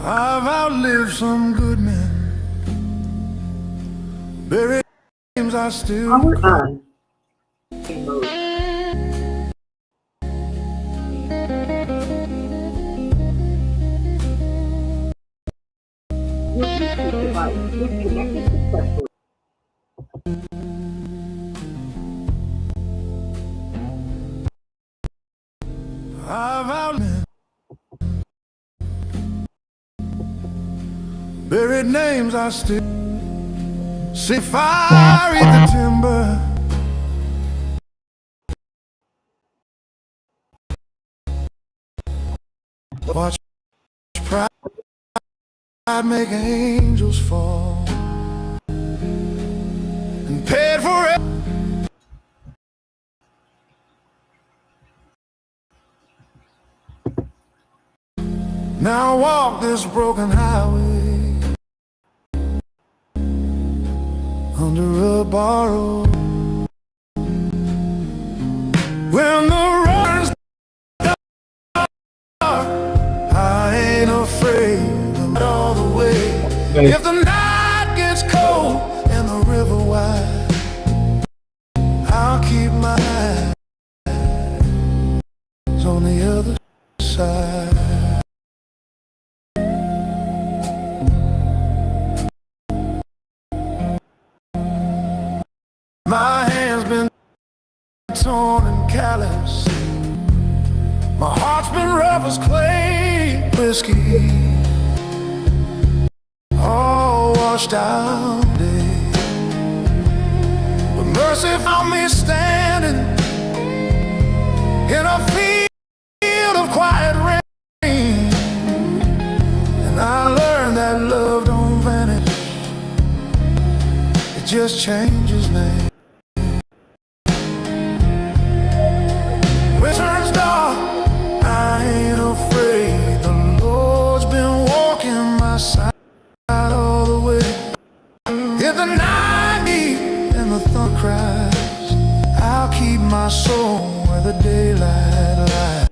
I've outlived some good men. Buried names I still call. I've outlived buried names I still see fire in the timber. Watch pride make angels fall and paid for it. Now I walk this broken highway under a borrowed. When the road's dark, I ain't afraid of all the way. If the night gets cold and the river wide, I'll keep my eyes on the other side. My hand's been torn and callous. My heart's been rough as clay. Whiskey, all washed out day. But mercy found me standing in a field of quiet rain. And I learned that love don't vanish, it just changes name. Turns dark, I ain't afraid. The Lord's been walking my side all the way. If the night beats and the thunder cries, I'll keep my soul where the daylight lies.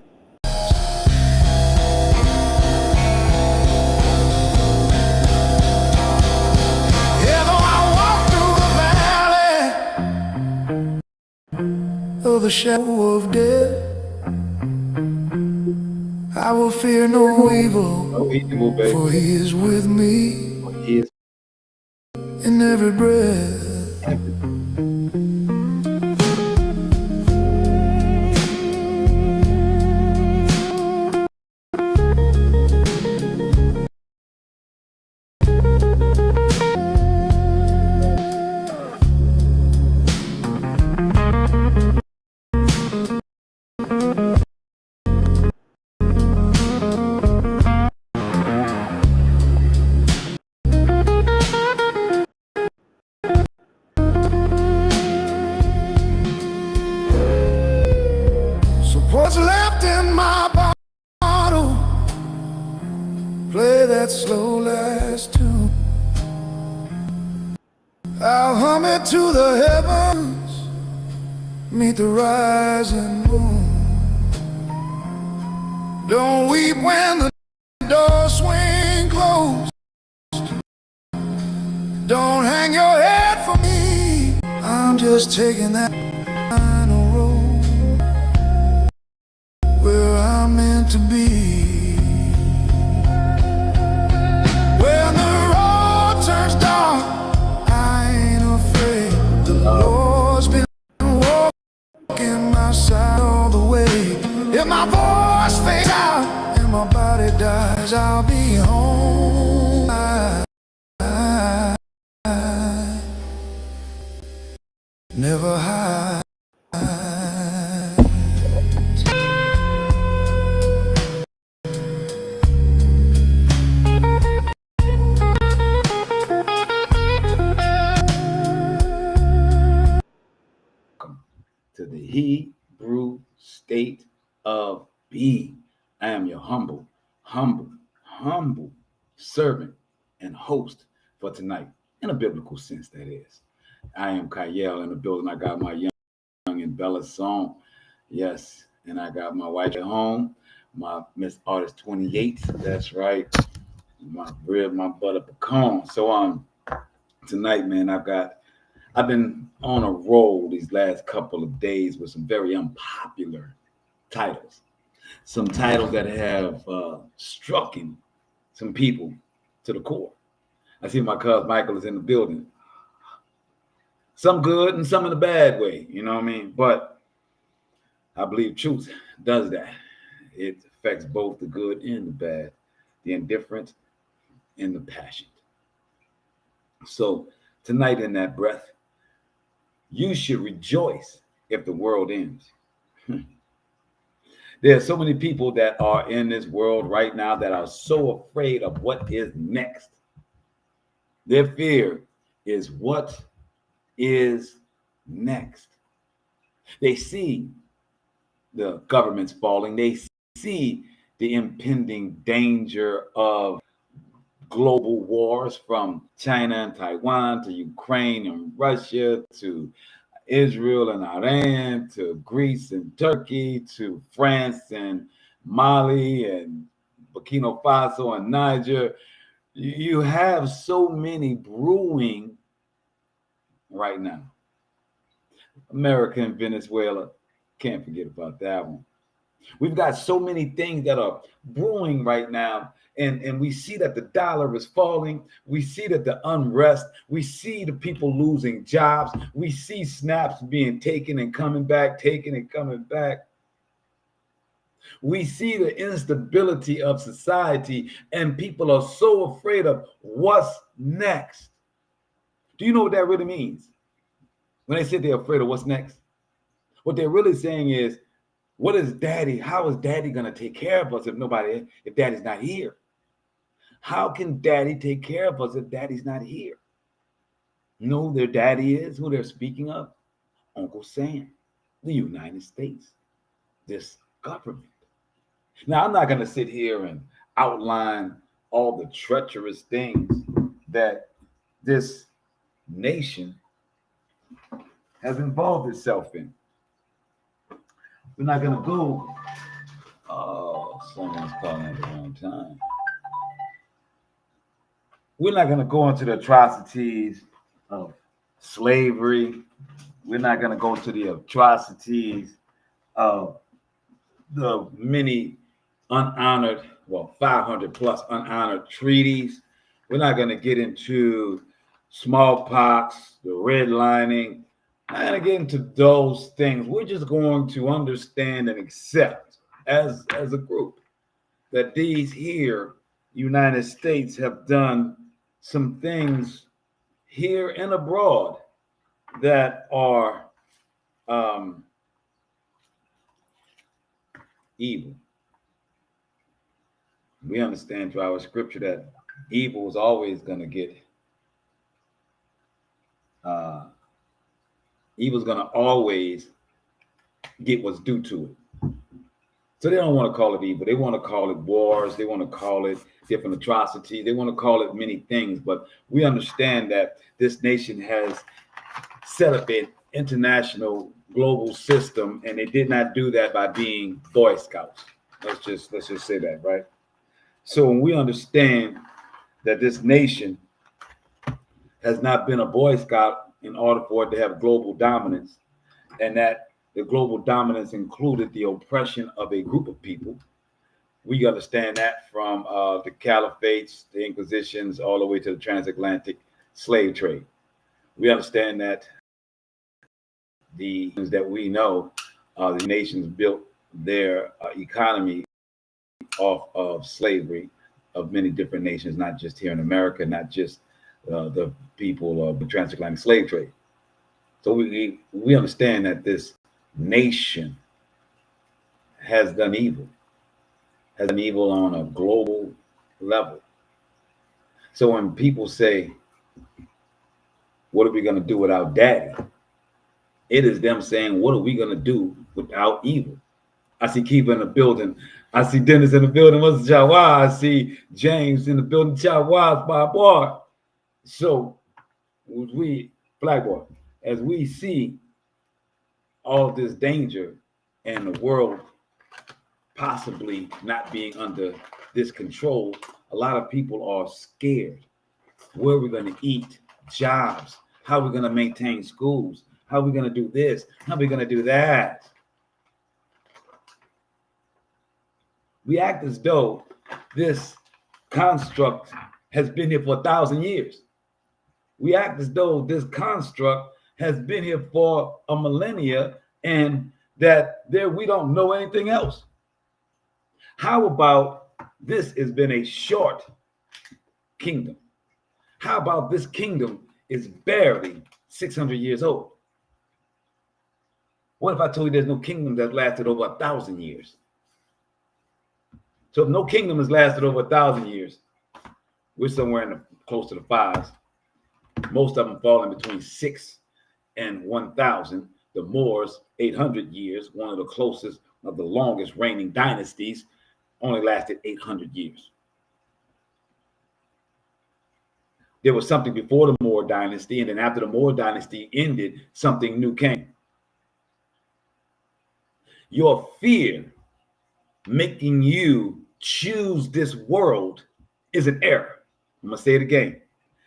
Yeah, though I walk through the valley of the shadow of death, I will fear no evil, for He is with me in every breath. What's left in my bottle? Play that slow last tune. I'll hum it to the heavens, meet the rising moon. Don't weep when the doors swing closed. Don't hang your head for me, I'm just taking that final road where I'm meant to be. When the road turns dark, I ain't afraid. The Lord's been walking my side all the way. If my voice fades out and my body dies, I'll be home. Never hide. To the Hebrew state of being. I am your humble servant and host for tonight, in a biblical sense, that is. I am Kyle in the building. I got my young and Bella song. Yes, and I got my wife at home, my Miss Artist 28. That's right. my bread, my butter pecan. So tonight, man, I've been on a roll these last couple of days with some very unpopular titles. Some titles that have struck some people to the core. I see my cousin Michael is in the building. Some good and some in a bad way, you know what I mean? But I believe truth does that. It affects both the good and the bad, the indifferent and the passionate. So tonight in that breath, you should rejoice if the world ends. There are so many people that are in this world right now that are so afraid of what is next. Their fear is what is next. They see the governments falling. They see the impending danger of global wars from China and Taiwan to Ukraine and Russia to Israel and Iran to Greece and Turkey to France and Mali and Burkina Faso and Niger. You have so many brewing right now. America and Venezuela, can't forget about that one. We've got so many things that are brewing right now, and we see that the dollar is falling. We see that the unrest, we see the people losing jobs. We see snaps being taken and coming back, taken and coming back. We see the instability of society, and people are so afraid of what's next. Do you know what that really means? When they say they're afraid of what's next, what they're really saying is, what is daddy? How is daddy going to take care of us if daddy's not here? How can daddy take care of us if daddy's not here? You know who their daddy is, who they're speaking of? Uncle Sam, the United States, this government. Now, I'm not going to sit here and outline all the treacherous things that this nation has involved itself in. We're not going to go. Oh, someone's calling at the wrong time. We're not going to go into the atrocities of slavery. We're not going to go to the atrocities of the many 500 plus unhonored treaties. We're not going to get into smallpox, the redlining. We're not going to get into those things. We're just going to understand and accept as a group that these here United States have done some things here and abroad that are evil. We understand through our scripture that evil is always going to get evil's going to always get what's due to it. So they don't want to call it evil. They want to call it wars. They want to call it different atrocities. They want to call it many things. But we understand that this nation has set up an international global system, and they did not do that by being Boy Scouts. Let's just say that, right? So when we understand that this nation has not been a Boy Scout in order for it to have global dominance, and that the global dominance included the oppression of a group of people, we understand that from the caliphates, the Inquisitions, all the way to the transatlantic slave trade. We understand that the things that we know, the nations built their economy off of slavery of many different nations, not just here in America, not just the people of the transatlantic slave trade. So we understand that this nation has done evil on a global level. So when people say, what are we going to do without daddy? It is them saying, what are we going to do without evil? I see Kiva in the building. I see Dennis in the building. What's Jawad? I see James in the building. Jawad's my boy. So Black boy, as we see all this danger and the world possibly not being under this control A lot of people are scared. Where we're going to eat, jobs, how we're going to maintain schools, how we're going to do this, how we're going to do that. We act as though this construct has been here for 1,000 years. We act as though this construct has been here for a millennia and that we don't know anything else. How about this has been a short kingdom? How about this kingdom is barely 600 years old? What if I told you there's no kingdom that lasted over 1,000 years? So if no kingdom has lasted over 1,000 years, we're somewhere in the close to the fives. Most of them fall in between 6 and 1,000. The Moors, 800 years, one of the closest of the longest reigning dynasties, only lasted 800 years. There was something before the Moor dynasty, and then after the Moor dynasty ended, something new came. Your fear making you choose this world is an error. I'm going to say it again.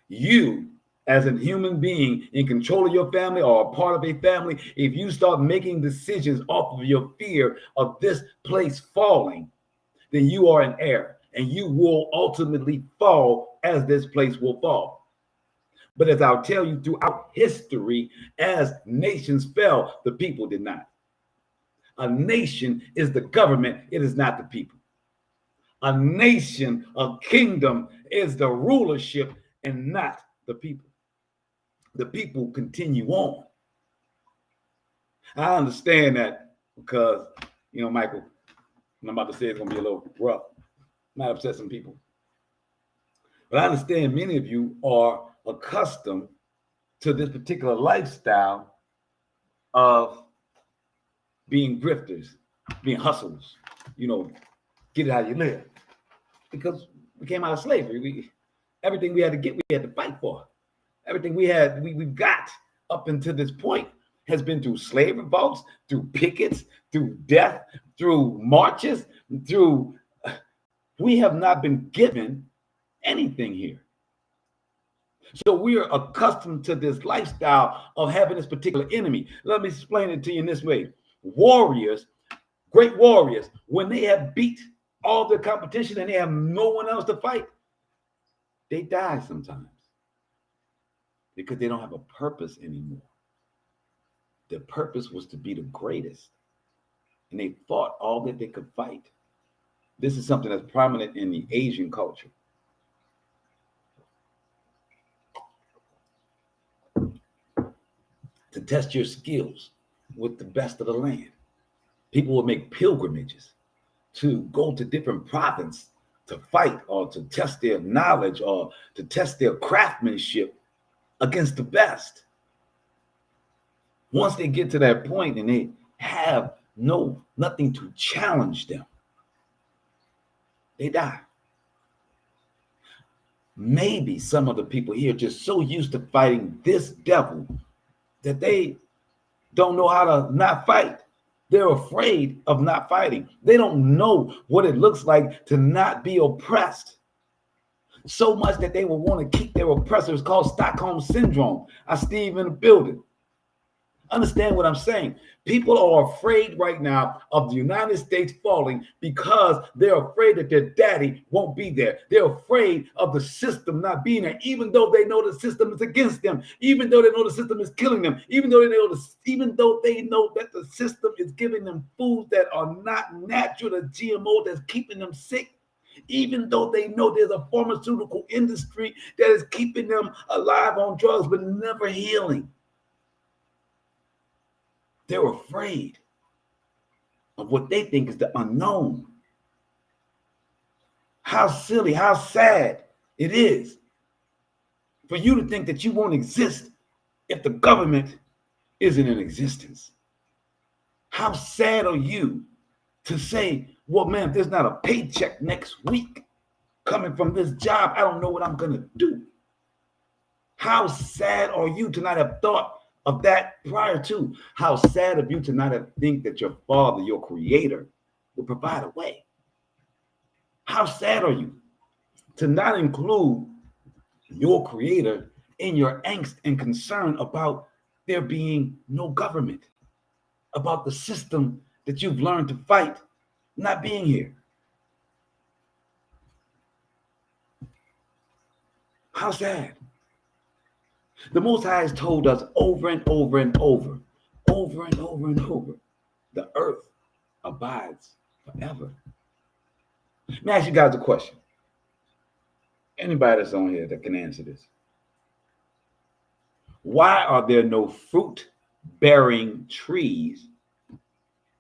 You, as a human being in control of your family or a part of a family, if you start making decisions off of your fear of this place falling, then you are in error and you will ultimately fall as this place will fall. But as I'll tell you, throughout history, as nations fell, the people did not. A nation is the government, it is not the people. A nation, a kingdom is the rulership and not the people. The people continue on. I understand that because, Michael, I'm about to say it's going to be a little rough. Might upset some people. But I understand many of you are accustomed to this particular lifestyle of being grifters, being hustlers, get it how you live. Because we came out of slavery. Everything we had to get, we had to fight for. Everything we've got up until this point has been through slave revolts, through pickets, through death, through marches, we have not been given anything here. So we are accustomed to this lifestyle of having this particular enemy. Let me explain it to you in this way. Warriors, great warriors, when they have beat all the competition and they have no one else to fight, they die sometimes because they don't have a purpose anymore. Their purpose was to be the greatest, and they fought all that they could fight. This is something that's prominent in the Asian culture. To test your skills with the best of the land. People will make pilgrimages to go to different provinces to fight or to test their knowledge or to test their craftsmanship against the best. Once they get to that point and they have nothing to challenge them, they die. Maybe some of the people here are just so used to fighting this devil that they don't know how to not fight. They're afraid of not fighting. They don't know what it looks like to not be oppressed. So much that they will want to keep their oppressors, called Stockholm Syndrome. I Steve in the building. Understand what I'm saying? People are afraid right now of the United States falling because they're afraid that their daddy won't be there. They're afraid of the system not being there, even though they know the system is against them, even though they know the system is killing them, even though they know that the system is giving them foods that are not natural, the GMO that's keeping them sick, even though they know there's a pharmaceutical industry that is keeping them alive on drugs but never healing. They're afraid of what they think is the unknown. How silly, how sad it is for you to think that you won't exist if the government isn't in existence. How sad are you to say, well, man, if there's not a paycheck next week coming from this job, I don't know what I'm going to do. How sad are you to not have thought of that prior to? How sad of you to not have think that your father, your creator, will provide a way. How sad are you to not include your creator in your angst and concern about there being no government, about the system that you've learned to fight not being here. How sad. The Most High has told us over and over and over, the earth abides forever. Let me ask you guys a question. Anybody that's on here that can answer this. Why are there no fruit-bearing trees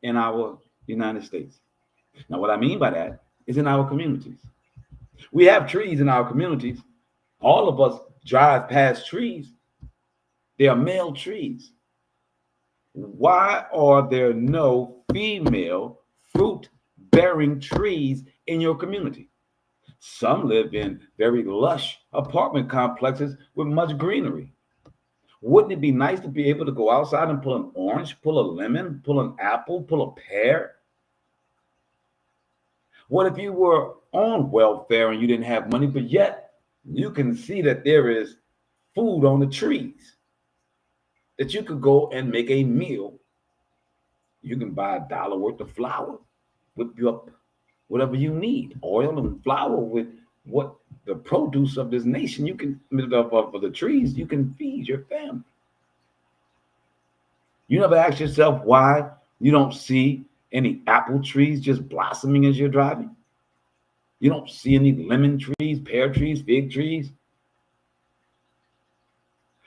in our United States? Now, what I mean by that is in our communities. We have trees in our communities. All of us drive past trees. They are male trees. Why are there no female fruit-bearing trees in your community? Some live in very lush apartment complexes with much greenery. Wouldn't it be nice to be able to go outside and pull an orange, pull a lemon, pull an apple, pull a pear? What if you were on welfare and you didn't have money, but yet you can see that there is food on the trees, that you could go and make a meal? You can buy $1 worth of flour, whip you up whatever you need, oil and flour with what the produce of this nation, you can, of the trees, you can feed your family. You never ask yourself why you don't see any apple trees just blossoming as you're driving? You don't see any lemon trees, pear trees, fig trees?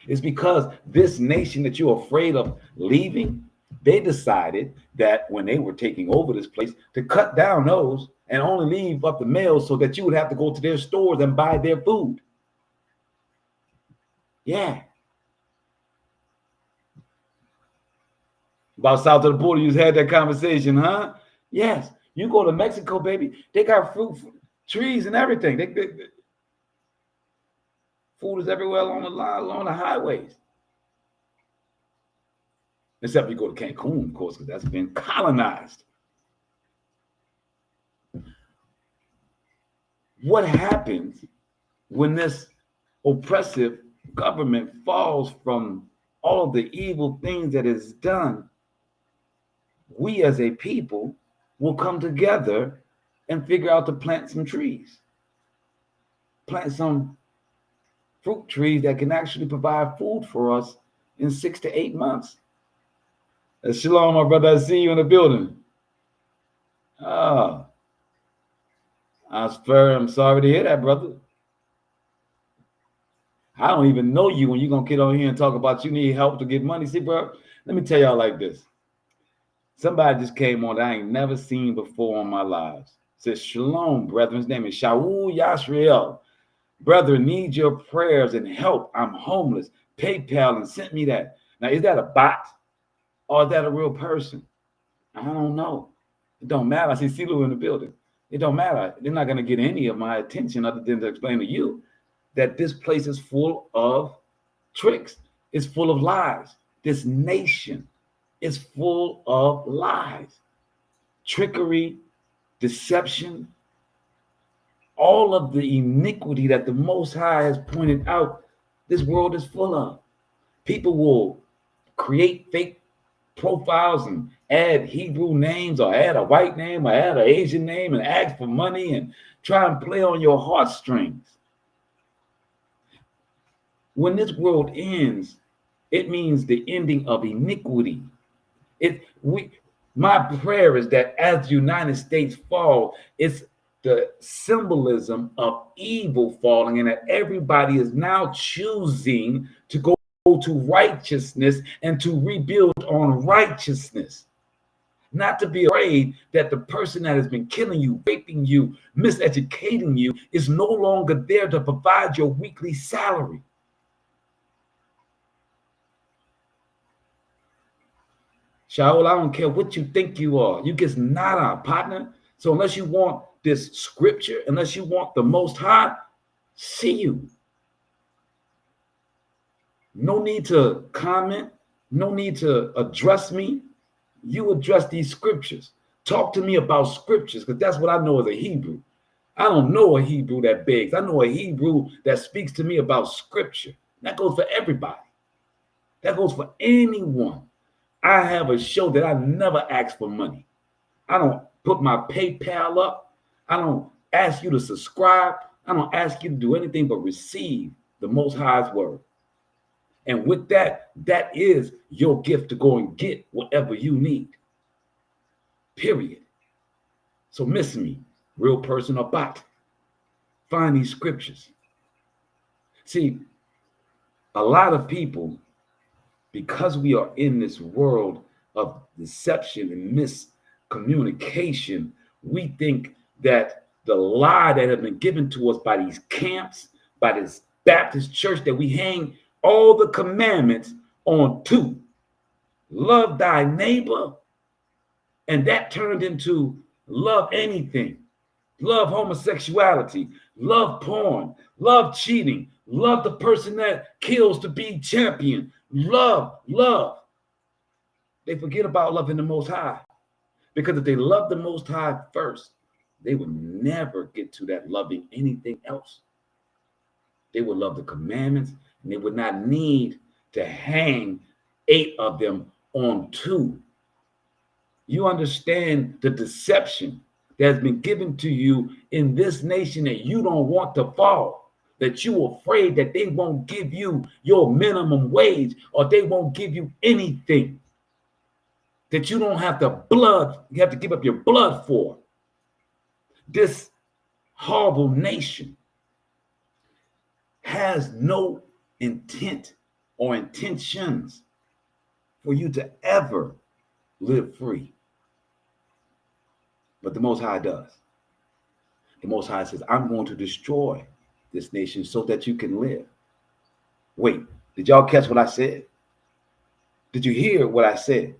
It's because this nation that you're afraid of leaving, they decided that when they were taking over this place to cut down those and only leave up the males so that you would have to go to their stores and buy their food. Yeah. About south of the border, you had that conversation, huh? Yes. You go to Mexico, baby, they got fruit trees and everything. Food is everywhere along the line, along the highways. Except you go to Cancun, of course, because that's been colonized. What happens when this oppressive government falls from all of the evil things that is done? We as a people will come together and figure out to plant some trees. Plant some fruit trees that can actually provide food for us in 6 to 8 months. Shalom, my brother. I see you in the building. I'm sorry to hear that, brother. I don't even know you when you're going to get on here and talk about you need help to get money. See, bro, let me tell y'all like this. Somebody just came on that I ain't never seen before in my lives. Says, Shalom, brethren. His name is Shaul Yashriel. Brother, need your prayers and help. I'm homeless. PayPal and sent me that. Now, is that a bot or is that a real person? I don't know. It don't matter. I see CeeLo in the building. It don't matter. They're not going to get any of my attention other than to explain to you that this place is full of tricks. It's full of lies. This nation is full of lies, trickery, deception, all of the iniquity that the Most High has pointed out. This world is full of. People will create fake profiles and add Hebrew names or add a white name or add an Asian name and ask for money and try and play on your heartstrings. When this world ends, it means the ending of iniquity. My prayer is that as the United States fall, it's the symbolism of evil falling, and that everybody is now choosing to go to righteousness and to rebuild on righteousness. Not to be afraid that the person that has been killing you, raping you, miseducating you is no longer there to provide your weekly salary. Shaul, I don't care what you think you are. You just not our partner. So unless you want this scripture, unless you want the Most High, see you. No need to comment. No need to address me. You address these scriptures. Talk to me about scriptures, because that's what I know as a Hebrew. I don't know a Hebrew that begs. I know a Hebrew that speaks to me about scripture. That goes for everybody. That goes for anyone. I have a show that I never ask for money. I don't put my PayPal up. I don't ask you to subscribe. I don't ask you to do anything but receive the Most High's word. And with that, that is your gift to go and get whatever you need. Period. So miss me, real person or bot. Find these scriptures. See, a lot of people, because we are in this world of deception and miscommunication, we think that the lie that has been given to us by these camps, by this Baptist church, that we hang all the commandments on two. Love thy neighbor, and that turned into love anything. Love homosexuality, love porn, love cheating, love the person that kills to be champion. Love. They forget about loving the Most High. Because if they love the Most High first, they would never get to that loving anything else. They would love the commandments, and they would not need to hang 8 of them on 2. You understand the deception that has been given to you in this nation, that you don't want to fall, that you're afraid that they won't give you your minimum wage, or they won't give you anything, that you don't have you have to give up your blood for. This horrible nation has no intent or intentions for you to ever live free. But the Most High does. The Most High says, I'm going to destroy this nation so that you can live. Wait, did y'all catch what I said? Did you hear what I said?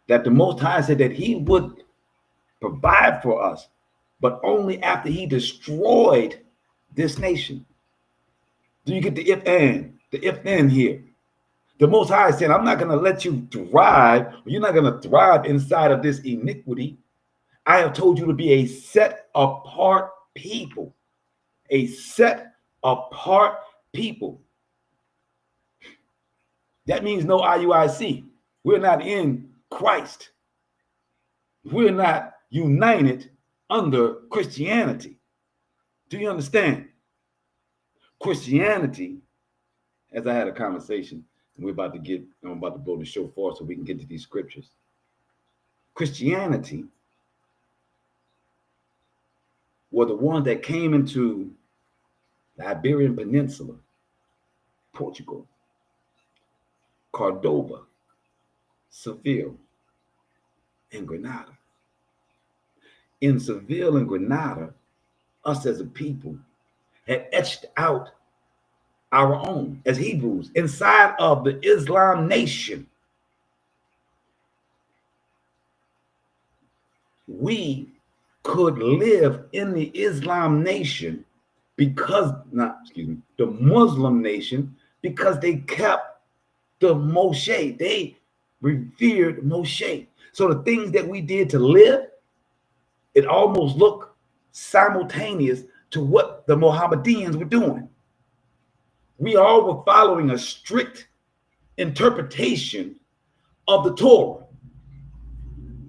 That the Most High said that he would provide for us, but only after he destroyed this nation. Do you get the if then here? The Most High said, I'm not going to let you thrive. You're not going to thrive inside of this iniquity. I have told you to be a set apart people. A set apart people. That means no IUIC. We're not in Christ. We're not united under Christianity. Do you understand? Christianity, as I had a conversation, and I'm about to blow the show forward so we can get to these scriptures. Christianity were the ones that came into the Iberian Peninsula, Portugal, Cordoba, Seville, and Granada. In Seville and Granada, us as a people had etched out our own as Hebrews inside of the Islam nation. We could live in the Islam nation the Muslim nation, because they kept the Moshe. They revered Moshe. So the things that we did to live, it almost looked simultaneous to what the Mohammedans were doing. We all were following a strict interpretation of the Torah.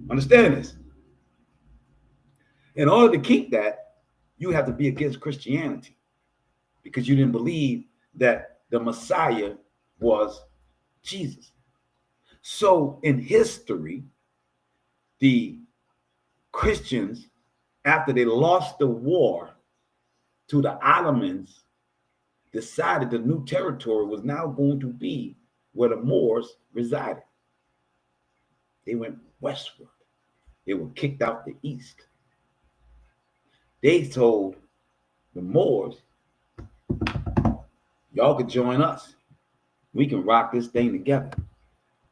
Understand this? In order to keep that, you have to be against Christianity, because you didn't believe that the Messiah was Jesus. So in history, the Christians, after they lost the war to the Ottomans, decided the new territory was now going to be where the Moors resided. They went westward. They were kicked out the east. They told the Moors, y'all could join us. We can rock this thing together.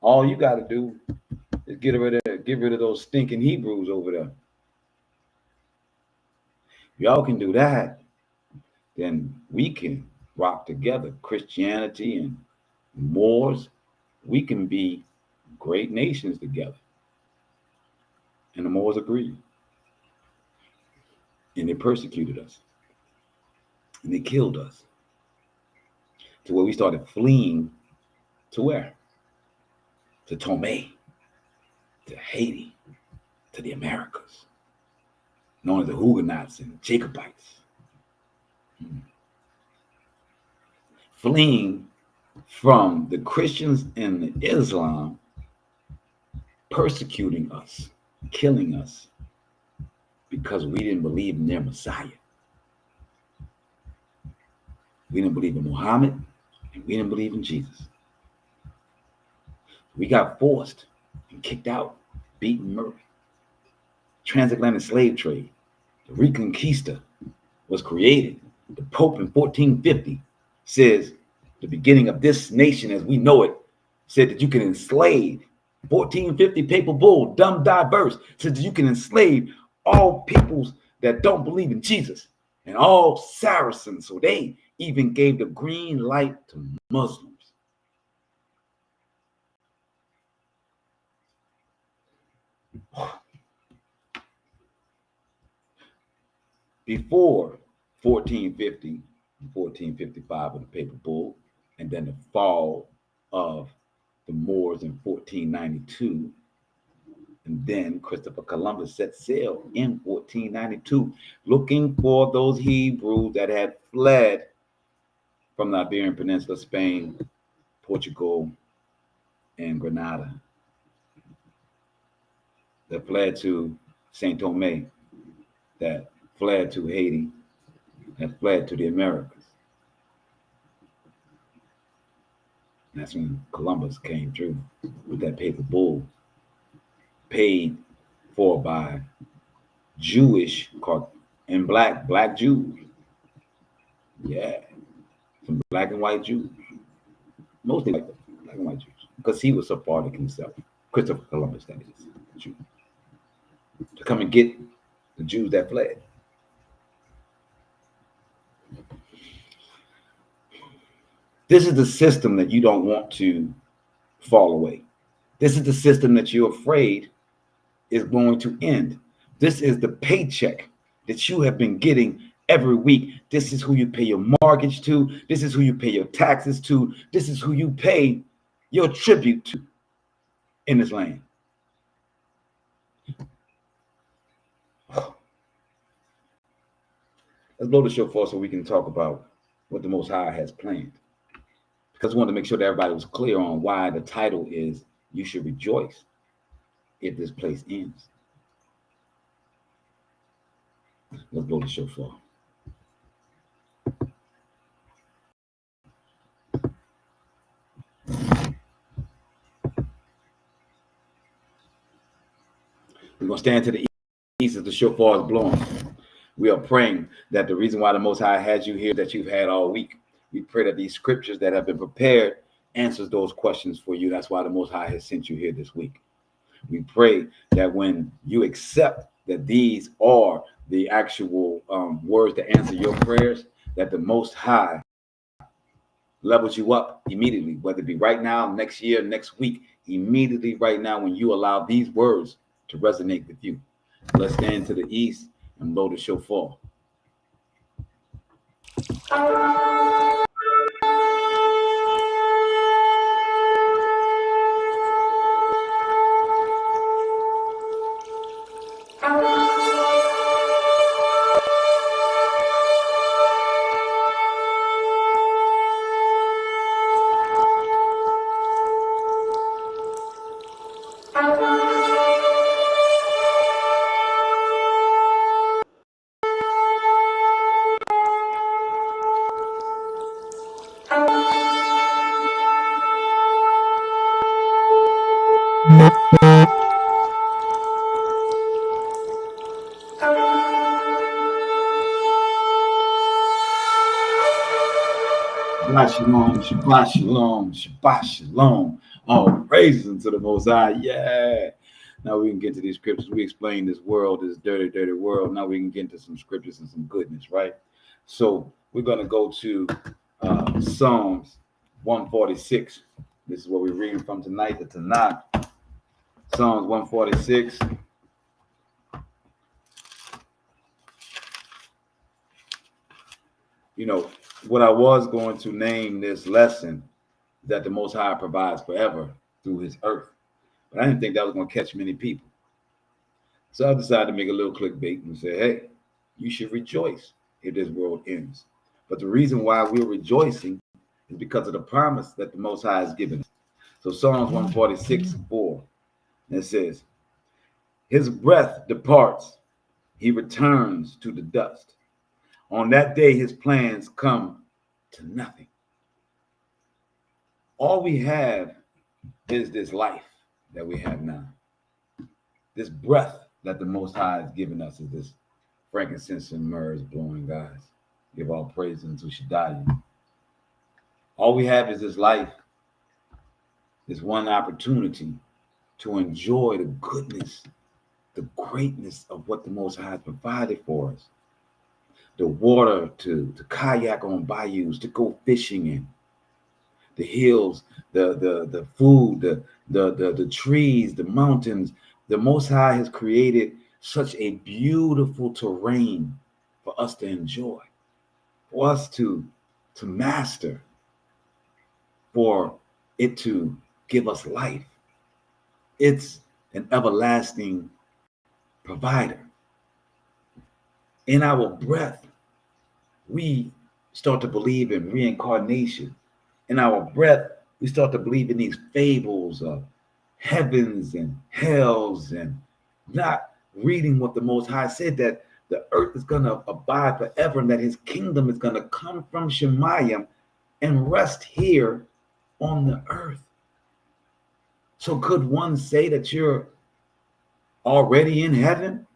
All you got to do is get rid of those stinking Hebrews over there. If y'all can do that, then we can rock together. Christianity and Moors, we can be great nations together. And the Moors agreed. and they persecuted us, and they killed us, to where we started fleeing to where? To Tomei, to Haiti, to the Americas, known as the Huguenots and Jacobites. Fleeing from the Christians and the Islam persecuting us, killing us, because we didn't believe in their Messiah. We didn't believe in Muhammad, and we didn't believe in Jesus. We got forced and kicked out, beaten, murdered. Transatlantic slave trade, the Reconquista, was created. The Pope in 1450 says the beginning of this nation as we know it, said that you can enslave. 1450 papal bull, dumb diverse, said that you can enslave all peoples that don't believe in Jesus and all Saracens. So they even gave the green light to Muslims. Before 1450, 1455 of the papal bull, and then the fall of the Moors in 1492, and then Christopher Columbus set sail in 1492, looking for those Hebrews that had fled from the Iberian Peninsula, Spain, Portugal, and Grenada, that fled to Saint Tomé, that fled to Haiti, that fled to the Americas. And that's when Columbus came through with that papal bull, paid for by Jewish and black Jews. Yeah, some black and white Jews, mostly like black and white Jews, because he was Sephardic himself. Christopher Columbus, that is, Jew, to come and get the Jews that fled. This is the system that you don't want to fall away. This is the system that you're afraid is going to end. This is the paycheck that you have been getting every week. This is who you pay your mortgage to. This is who you pay your taxes to. This is who you pay your tribute to in this land. Let's blow the shofar so we can talk about what the Most High has planned. Because I wanted to make sure that everybody was clear on why the title is "You Should Rejoice If This Place Ends." Let's blow the shofar. We're going to stand to the east as the shofar is blowing. We are praying that the reason why the Most High has you here that you've had all week, we pray that these scriptures that have been prepared answers those questions for you. That's why the Most High has sent you here this week. We pray that when you accept that these are the actual words to answer your prayers, that the Most High levels you up immediately, whether it be right now, next year, next week, immediately right now when you allow these words to resonate with you. Let's stand to the east and blow the shofar. Shabbat shalom, Shabbat shalom, Shabbat shalom. All praises unto the Most High. Yeah. Now we can get to these scriptures. We explained this world, this dirty, dirty world. Now we can get into some scriptures and some goodness, right? So we're going to go to Psalms 146. This is what we're reading from tonight, the Tanakh. Psalms 146. You know, what I was going to name this lesson that the Most High provides forever through his earth. But I didn't think that was going to catch many people. So I decided to make a little clickbait and say, hey, you should rejoice if this world ends. But the reason why we're rejoicing is because of the promise that the Most High has given us. So Psalms 146:4, and it says, his breath departs, he returns to the dust. On that day, his plans come to nothing. All we have is this life that we have now. This breath that the Most High has given us is this frankincense and myrrh blowing, guys. Give all praise unto Shaddai. All we have is this life, this one opportunity to enjoy the goodness, the greatness of what the Most High has provided for us. The water to kayak on bayous, to go fishing in. The hills, the food, the trees, the mountains. The Most High has created such a beautiful terrain for us to enjoy, for us to master, for it to give us life. It's an everlasting provider. In our breath, we start to believe in reincarnation. In our breath, we start to believe in these fables of heavens and hells, and not reading what the Most High said, that the earth is going to abide forever and that his kingdom is going to come from Shemite and rest here on the earth. So could one say that you're already in heaven?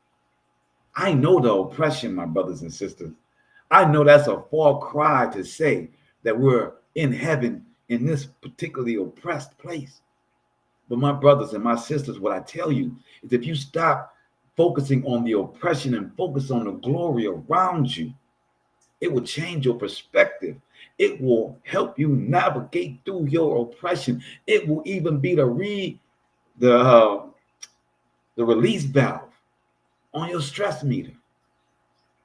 I know the oppression, my brothers and sisters. I know that's a far cry to say that we're in heaven in this particularly oppressed place. But my brothers and my sisters, what I tell you is if you stop focusing on the oppression and focus on the glory around you, it will change your perspective. It will help you navigate through your oppression. It will even be the release valve on your stress meter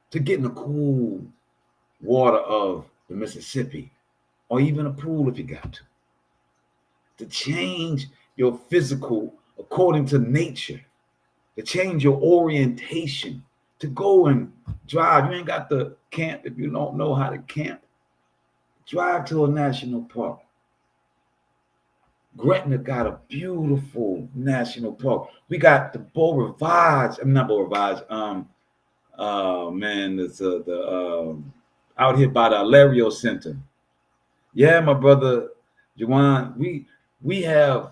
to get in the cool water of the Mississippi, or even a pool if you got to change your physical according to nature, to change your orientation, to go and drive. You ain't got to camp if you don't know how to camp. Drive to a national park. Gretna got a beautiful national park. We got the Beau Rivage. I'm not Beau Rivage. It's out here by the Alario Center. Yeah, my brother Juwan, we have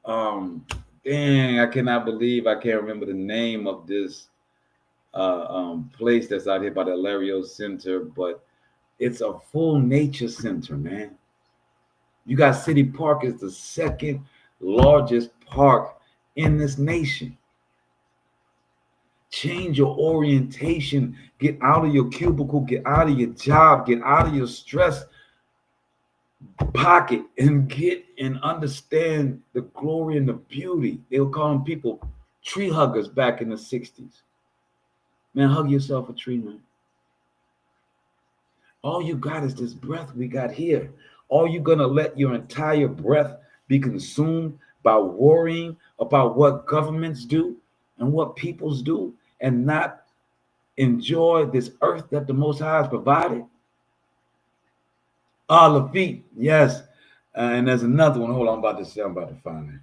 I cannot believe I can't remember the name of this place that's out here by the Alario Center, but it's a full nature center, man. You got City Park is the second largest park in this nation. Change your orientation, get out of your cubicle, get out of your job, get out of your stress pocket, and get and understand the glory and the beauty. They were calling people tree huggers back in the 60s. Man, hug yourself a tree, man. All you got is this breath we got here. Are you going to let your entire breath be consumed by worrying about what governments do and what peoples do, and not enjoy this earth that the Most High has provided? Ivryt, yes. And there's another one. Hold on, I'm about to find it.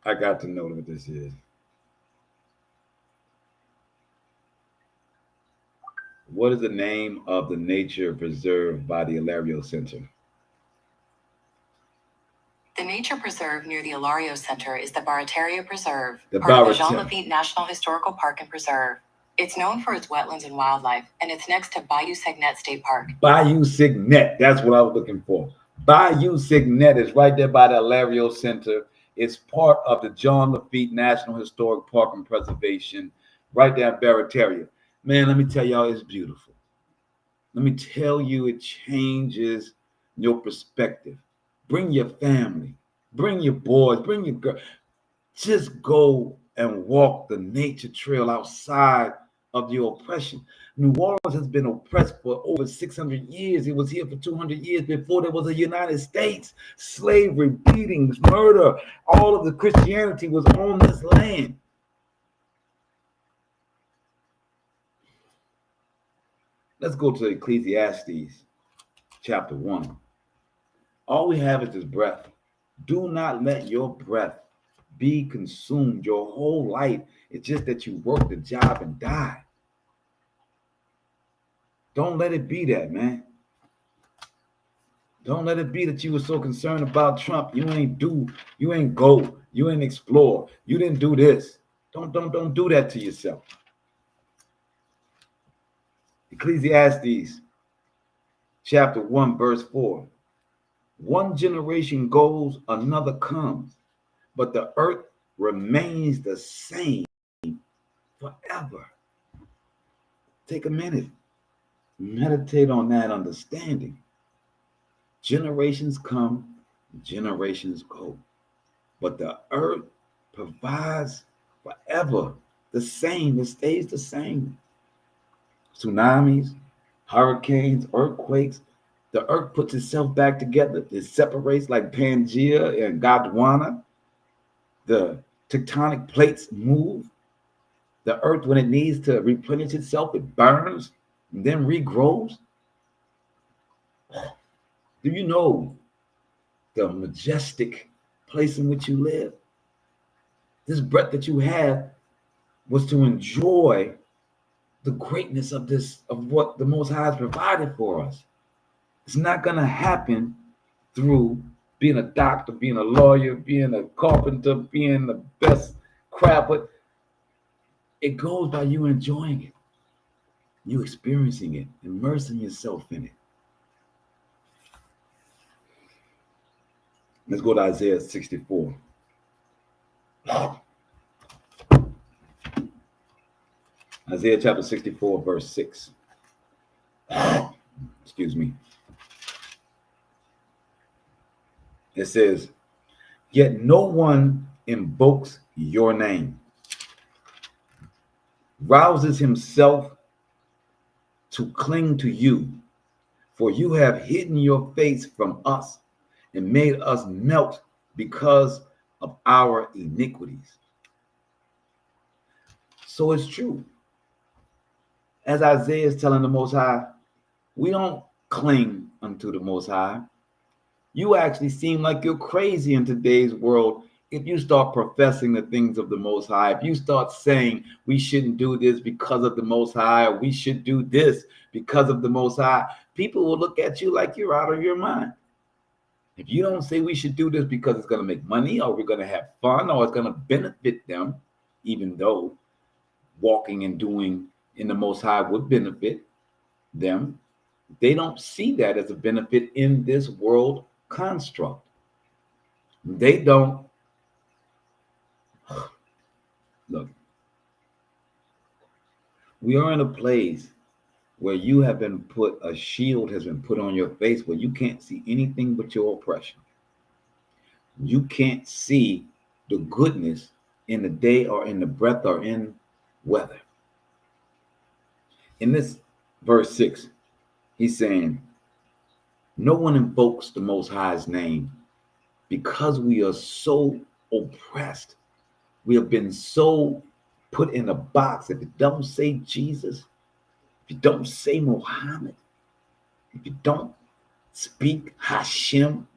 I got to know what this is. What is the name of the nature preserve by the Alario Center? The nature preserve near the Alario Center is the Barataria Preserve, The part of the Barataria. Jean Lafitte National Historical Park and Preserve. It's known for its wetlands and wildlife, and it's next to Bayou Signet State Park. Bayou Signet, that's what I was looking for. Bayou Signet is right there by the Alario Center. It's part of the Jean Lafitte National Historic Park and Preservation, right there in Barataria. Man, let me tell y'all, it's beautiful. Let me tell you, it changes your perspective. Bring your family, bring your boys, bring your girls. Just go and walk the nature trail outside of your oppression. New Orleans has been oppressed for over 600 years. It was here for 200 years before there was a United States. Slavery, beatings, murder, all of the Christianity was on this land. Let's go to Ecclesiastes chapter 1. All we have is this breath. Do not let your breath be consumed your whole life. It's just that you work the job and die. Don't let it be that, man. Don't let it be that you were so concerned about Trump. You ain't go, you ain't explore, you didn't do this. Don't do that to yourself. Ecclesiastes chapter 1, verse 4. One generation goes, another comes, but the earth remains the same forever. Take a minute. Meditate on that understanding. Generations come, generations go, but the earth provides forever the same. It stays the same. Tsunamis, hurricanes, earthquakes, the earth puts itself back together. It separates like Pangea and Gondwana. The tectonic plates move. The earth, when it needs to replenish itself, it burns and then regrows. Do you know the majestic place in which you live? This breath that you have was to enjoy the greatness of this, of what the Most High has provided for us. It's not going to happen through being a doctor, being a lawyer, being a carpenter, being the best crafter. It goes by you enjoying it, you experiencing it, immersing yourself in it. Let's go to Isaiah 64. Isaiah chapter 64, verse 6. Excuse me. It says, yet no one invokes your name, rouses himself to cling to you, for you have hidden your face from us and made us melt because of our iniquities. So it's true. As Isaiah is telling the Most High, we don't cling unto the Most High. You actually seem like you're crazy in today's world if you start professing the things of the Most High. If you start saying we shouldn't do this because of the Most High, or we should do this because of the Most High, people will look at you like you're out of your mind. If you don't say we should do this because it's going to make money, or we're going to have fun, or it's going to benefit them, even though walking and doing in the Most High would benefit them, they don't see that as a benefit in this world construct. They don't. Look, we are in a place where you have been put, a shield has been put on your face where you can't see anything but your oppression. You can't see the goodness in the day or in the breath or in weather. In this verse 6, he's saying, no one invokes the Most High's name because we are so oppressed. We have been so put in a box. If it don't say Jesus, if you don't say Muhammad, if you don't speak Hashem,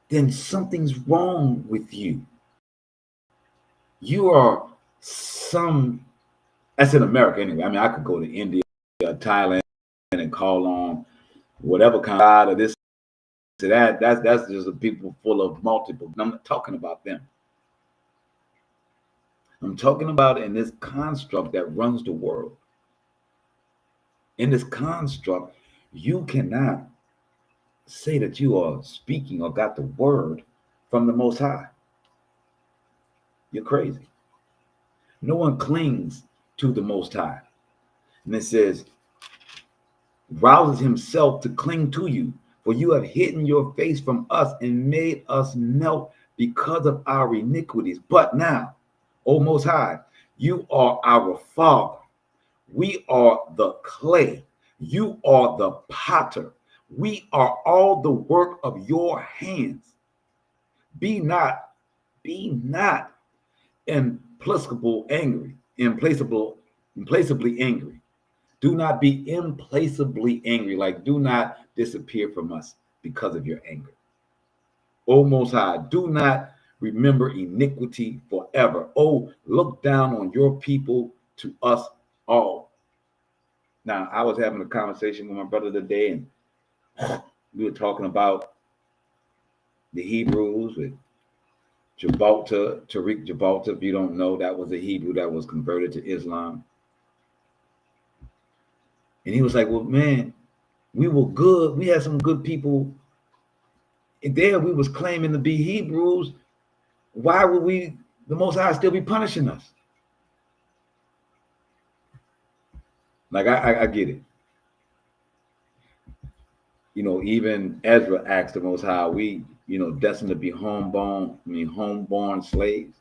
then something's wrong with you. You are that's in America anyway. I mean, I could go to India, Thailand, and call on whatever kind of this to that. That's just a people full of multiple. I'm not talking about them. I'm talking about in this construct that runs the world. In this construct, you cannot say that you are speaking or got the word from the Most High. You're crazy. No one clings to the Most High. And it says, rouses himself to cling to you, for you have hidden your face from us and made us melt because of our iniquities. But now, O Most High, you are our Father. We are the clay. You are the potter. We are all the work of your hands. Be not implacably angry. Do not be implacably angry. Like, do not disappear from us because of your anger. O Most High, do not remember iniquity forever. Oh, look down on your people to us all. Now, I was having a conversation with my brother today, and we were talking about the Hebrews with Tariq Gibraltar. If you don't know, that was a Hebrew that was converted to Islam. And he was like, well, man, we were good. We had some good people. And there we was claiming to be Hebrews. Why would the Most High, still be punishing us? Like, I get it. You know, even Ezra asked the Most High, we, destined to be homeborn slaves?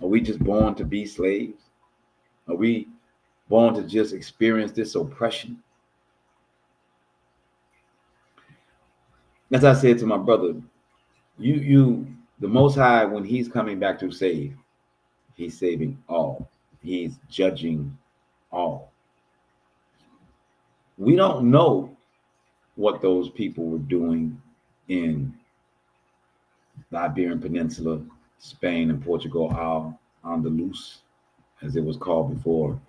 Are we just born to be slaves? Are we born to just experience this oppression? As I said to my brother, the Most High, when he's coming back to save, he's saving all. He's judging all. We don't know what those people were doing in the Iberian Peninsula, Spain and Portugal, Al-Andalus, as it was called before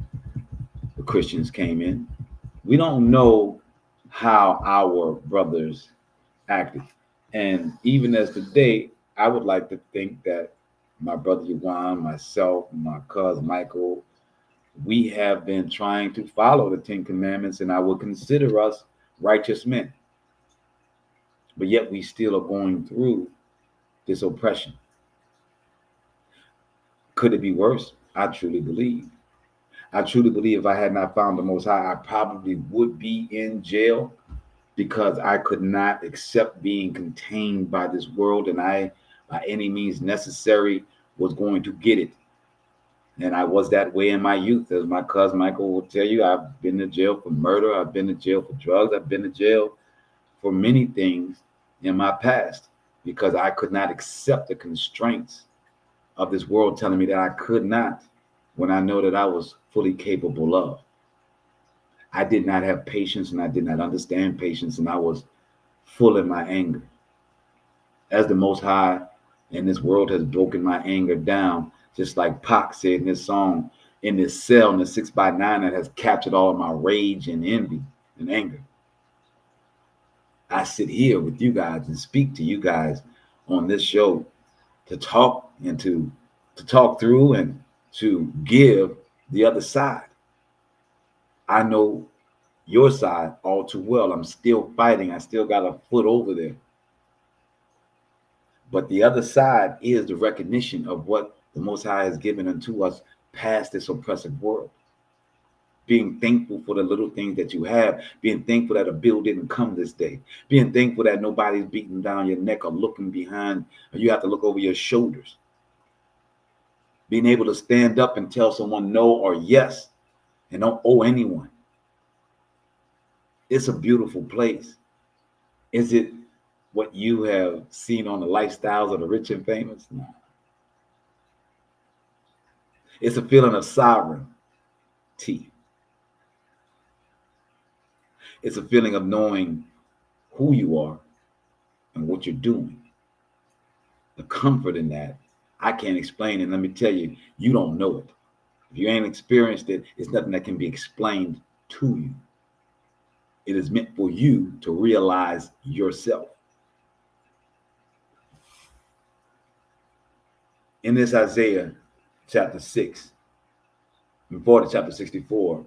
the Christians came in. We don't know how our brothers acted. And even as today, I would like to think that my brother Yuan, myself, my cousin Michael, we have been trying to follow the 10 Commandments, and I would consider us righteous men. But yet we still are going through this oppression. Could it be worse? I truly believe. If I had not found the Most High, I probably would be in jail, because I could not accept being contained by this world, and I, by any means necessary, was going to get it. And I was that way in my youth. As my cousin Michael will tell you, I've been to jail for murder. I've been to jail for drugs. I've been to jail for many things in my past, because I could not accept the constraints of this world telling me that I could not, when I know that I was fully capable of. I did not have patience, and I did not understand patience, and I was full in my anger. As the Most High in this world has broken my anger down, just like Pac said in this song, in this cell, in the 6x9 that has captured all of my rage and envy and anger. I sit here with you guys and speak to you guys on this show to talk and to talk through and to give the other side. I know your side all too well. I'm still fighting. I still got a foot over there. But the other side is the recognition of what the Most High has given unto us past this oppressive world. Being thankful for the little things that you have. Being thankful that a bill didn't come this day. Being thankful that nobody's beating down your neck or looking behind, or you have to look over your shoulders. Being able to stand up and tell someone no or yes and don't owe anyone. It's a beautiful place. Is it what you have seen on the lifestyles of the rich and famous? No. It's a feeling of sovereignty. It's a feeling of knowing who you are and what you're doing. The comfort in that, I can't explain. And let me tell you, you don't know it. If you ain't experienced it, it's nothing that can be explained to you. It is meant for you to realize yourself. In this Isaiah chapter 6, before the chapter 64,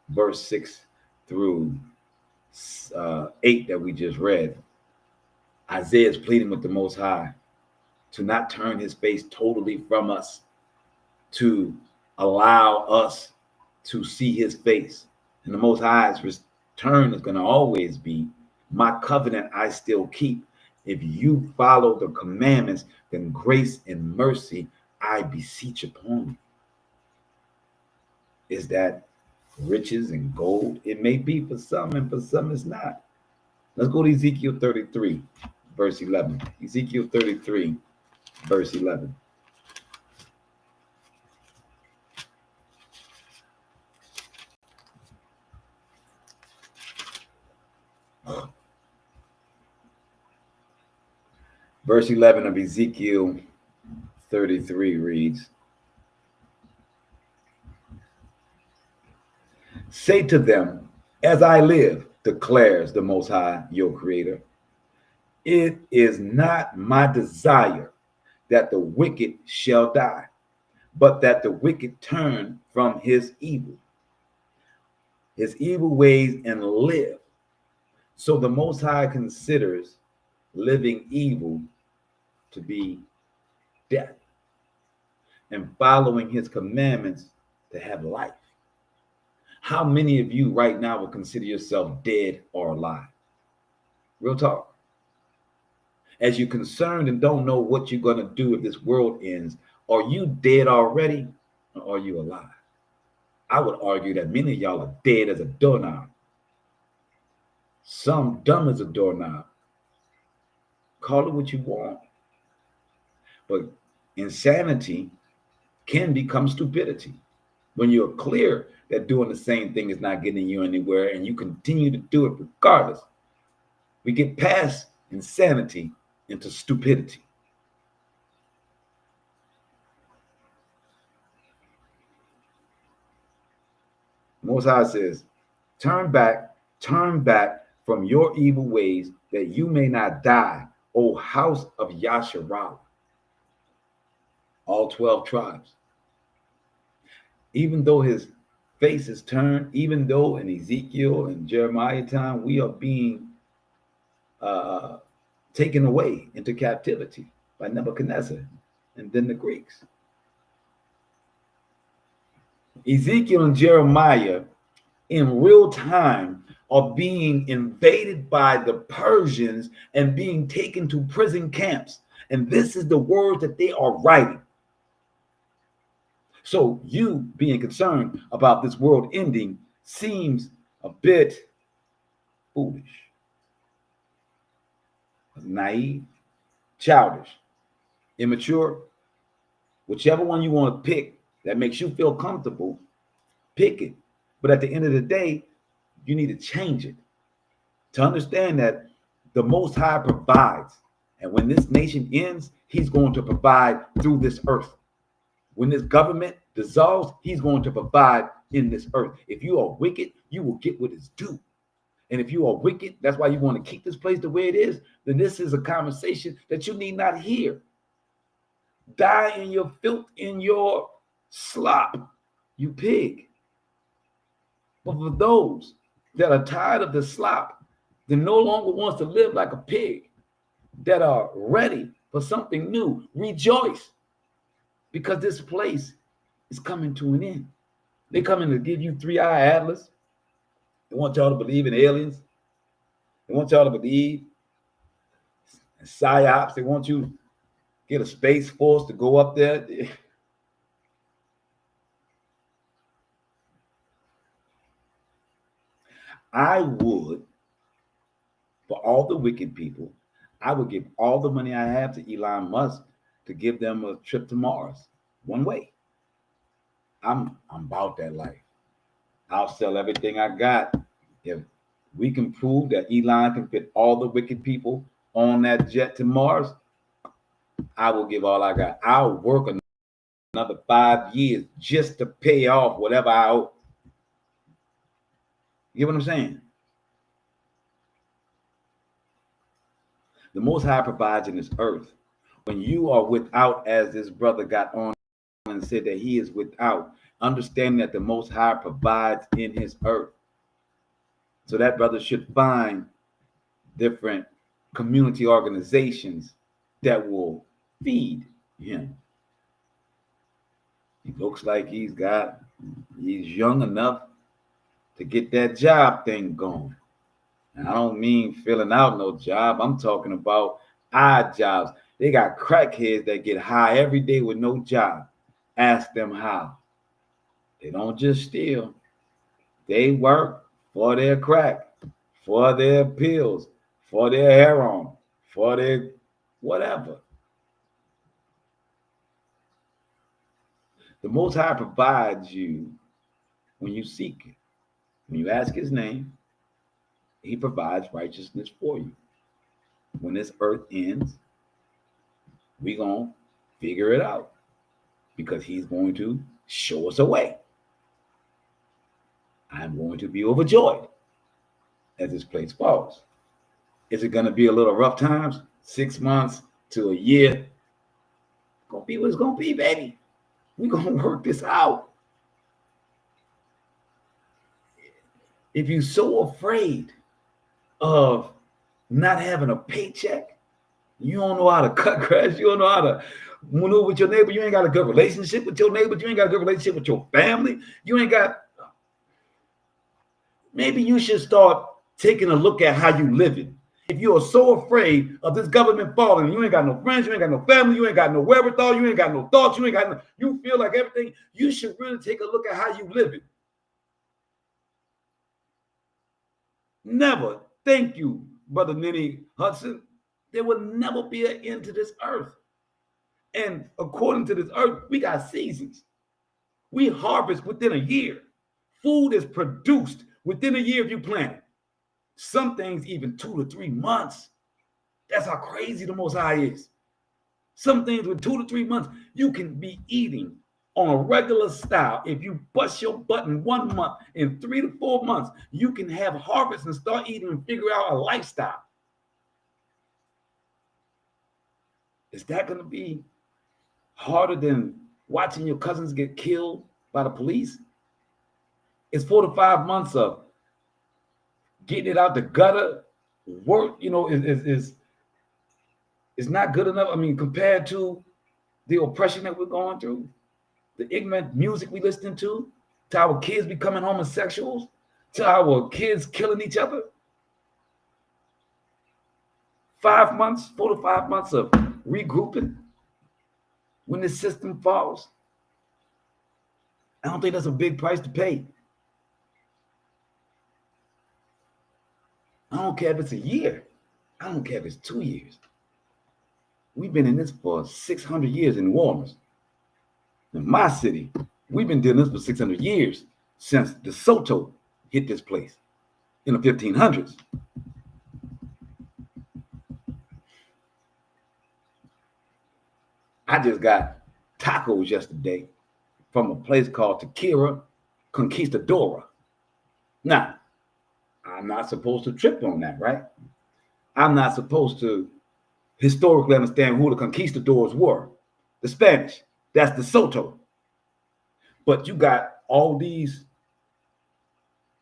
verse 6 through 8 that we just read, Isaiah is pleading with the Most High to not turn his face totally from us, to allow us to see his face. And the Most High's return is going to always be, my covenant I still keep. If you follow the commandments, then grace and mercy I beseech upon you. Is that riches and gold. It may be for some, and for some it's not. Let's go to Ezekiel 33, verse 11. Ezekiel 33, verse 11. Verse 11 of Ezekiel 33 reads, "Say to them, as I live, declares the Most High, your Creator, it is not my desire that the wicked shall die, but that the wicked turn from his evil ways and live." So the Most High considers living evil to be death, and following his commandments to have life. How many of you right now would consider yourself dead or alive? Real talk. As you're concerned and don't know what you're going to do if this world ends, are you dead already or are you alive? I would argue that many of y'all are dead as a doorknob. Some dumb as a doorknob. Call it what you want. But insanity can become stupidity when you're clear that doing the same thing is not getting you anywhere and you continue to do it regardless. We get past insanity into stupidity. Most High says, turn back from your evil ways that you may not die, O house of Yasharallah. All 12 tribes. Even though his face is turned, even though in Ezekiel and Jeremiah time, we are being taken away into captivity by Nebuchadnezzar and then the Greeks. Ezekiel and Jeremiah in real time are being invaded by the Persians and being taken to prison camps. And this is the word that they are writing. So you being concerned about this world ending seems a bit foolish, naive, childish, immature. Whichever one you want to pick that makes you feel comfortable, pick it. But at the end of the day, you need to change it to understand that the Most High provides. And when this nation ends, he's going to provide through this earth. When this government dissolves, he's going to provide in this earth. If you are wicked, you will get what is due. And if you are wicked, that's why you want to keep this place the way it is, then this is a conversation that you need not hear. Die in your filth, in your slop, you pig. But for those that are tired of the slop, that no longer wants to live like a pig, that are ready for something new, rejoice. Because this place is coming to an end. They're coming to give you 3-eye atlas. They want y'all to believe in aliens. They want y'all to believe in psyops. They want you to get a space force to go up there. I would, for all the wicked people, I would give all the money I have to Elon Musk to give them a trip to Mars, one way. I'm about that life. I'll sell everything I got. If we can prove that Elon can fit all the wicked people on that jet to Mars, I will give all I got. I'll work another 5 years just to pay off whatever I owe. You get what I'm saying? The Most High provides in this earth. When you are without, as this brother got on and said that he is without, understanding that the Most High provides in his earth. So that brother should find different community organizations that will feed him. He looks like he's young enough to get that job thing going. And I don't mean filling out no job. I'm talking about odd jobs. They got crackheads that get high every day with no job. Ask them how. They don't just steal. They work for their crack, for their pills, for their heroin, for their whatever. The Most High provides you when you seek it. When you ask his name, he provides righteousness for you. When this earth ends, we're going to figure it out because he's going to show us a way. I'm going to be overjoyed as this place falls. Is it going to be a little rough times? 6 months to a year? It's going to be what it's going to be, baby. We're going to work this out. If you're so afraid of not having a paycheck, you don't know how to cut grass, you don't know how to maneuver with your neighbor, you ain't got a good relationship with your neighbor, you ain't got a good relationship with your family, you ain't got... Maybe you should start taking a look at how you living. If you are so afraid of this government falling, you ain't got no friends, you ain't got no family, you ain't got no wherewithal, you ain't got no thoughts, you feel like everything, you should really take a look at how you living. Never, thank you, Brother Nenny Hudson, there will never be an end to this earth. And according to this earth, we got seasons. We harvest within a year. Food is produced within a year if you plant it. Some things even 2 to 3 months. That's how crazy the Most High is. Some things with 2 to 3 months, you can be eating on a regular style. If you bust your butt in 1 month, in 3 to 4 months, you can have harvest and start eating and figure out a lifestyle. Is that going to be harder than watching your cousins get killed by the police? It's 4 to 5 months of getting it out the gutter. Work, is not good enough. I mean, compared to the oppression that we're going through, the ignorant music we listen to our kids becoming homosexuals, to our kids killing each other. 5 months, 4 to 5 months of regrouping when the system falls. I don't think that's a big price to pay. I don't care if it's a year. I don't care if it's 2 years. We've been in this for 600 years in New Orleans. In my city, we've been doing this for 600 years since DeSoto hit this place in the 1500s. I just got tacos yesterday from a place called Tequila Conquistadora. Now, I'm not supposed to trip on that, right? I'm not supposed to historically understand who the conquistadors were. The Spanish, that's DeSoto. But you got all these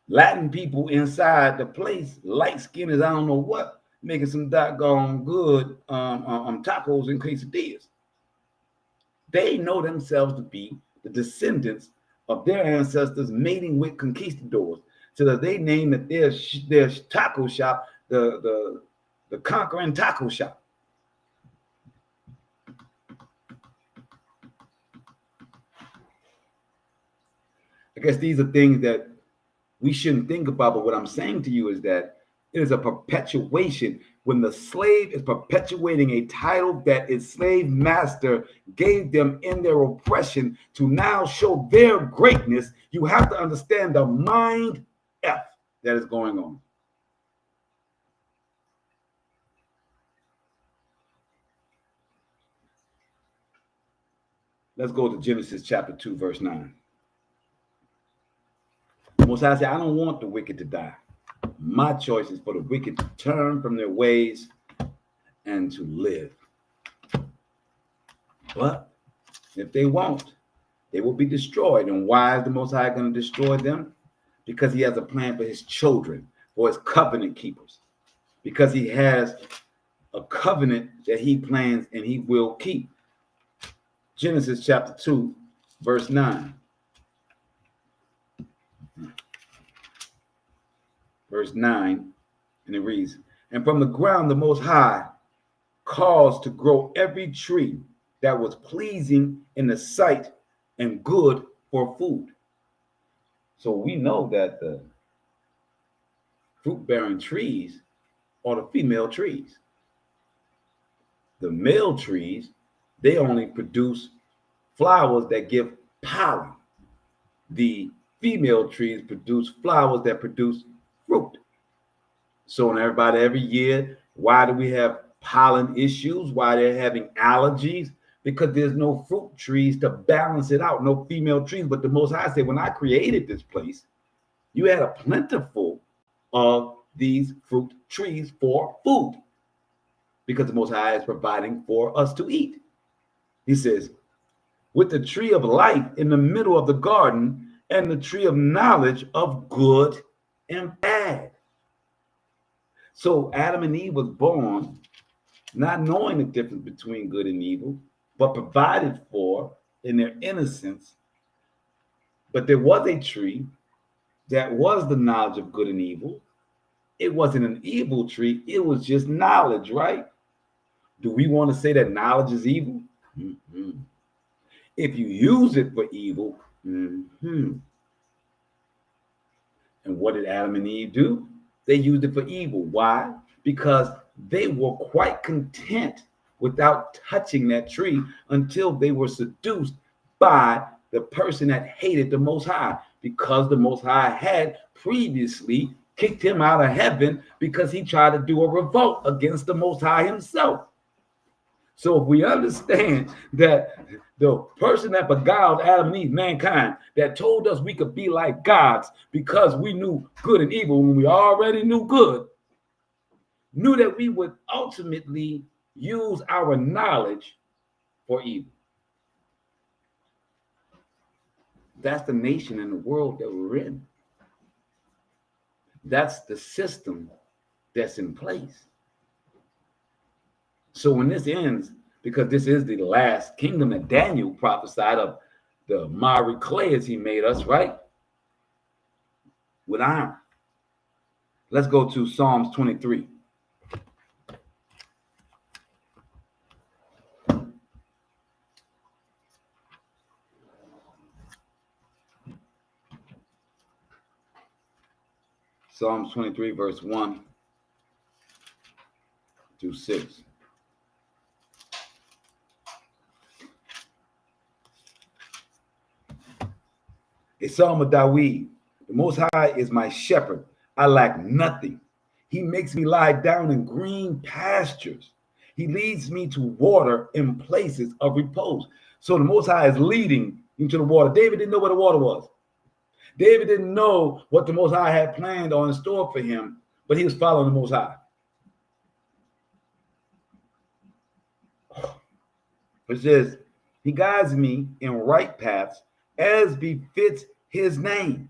Latin people inside the place, light skinned as I don't know what, making some doggone good tacos and quesadillas. They know themselves to be the descendants of their ancestors mating with conquistadors, so that they named their taco shop the Conquering Taco Shop. I guess these are things that we shouldn't think about, but what I'm saying to you is that it is a perpetuation. When the slave is perpetuating a title that its slave master gave them in their oppression to now show their greatness, you have to understand the mind F that is going on. Let's go to Genesis chapter 2, verse 9. Most High said, I don't want the wicked to die. My choice is for the wicked to turn from their ways and to live. But if they won't, they will be destroyed. And why is the Most High going to destroy them? Because he has a plan for his children, for his covenant keepers. Because he has a covenant that he plans and he will keep. Genesis chapter 2, verse 9. Verse 9, and it reads, and from the ground the Most High caused to grow every tree that was pleasing in the sight and good for food. So we know that the fruit-bearing trees are the female trees. The male trees, they only produce flowers that give pollen. The female trees produce flowers that produce fruit. So everybody, every year, why do we have pollen issues? Why they're having allergies? Because there's no fruit trees to balance it out, no female trees. But the Most High said, when I created this place, you had a plentiful of these fruit trees for food, because the Most High is providing for us to eat. He says, with the tree of life in the middle of the garden, and the tree of knowledge of good and bad. So Adam and Eve was born not knowing the difference between good and evil, but provided for in their innocence. But there was a tree that was the knowledge of good and evil. It wasn't an evil tree. It was just knowledge, right? Do we want to say that knowledge is evil? Mm-hmm. If you use it for evil, mm-hmm. And what did Adam and Eve do? They used it for evil. Why? Because they were quite content without touching that tree until they were seduced by the person that hated the Most High, because the Most High had previously kicked him out of heaven because he tried to do a revolt against the Most High himself. So if we understand that the person that beguiled Adam and Eve, mankind, that told us we could be like gods because we knew good and evil when we already knew good, knew that we would ultimately use our knowledge for evil. That's the nation and the world that we're in. That's the system that's in place. So when this ends, because this is the last kingdom that Daniel prophesied of, the miry clay as he made us, right? With iron. Let's go to Psalms 23. Psalms 23, verse 1 through 6. A psalm of David. The Most High is my shepherd. I lack nothing. He makes me lie down in green pastures. He leads me to water in places of repose. So the Most High is leading you to the water. David didn't know where the water was. David didn't know what the Most High had planned or in store for him, but he was following the Most High. It says, he guides me in right paths as befits his name.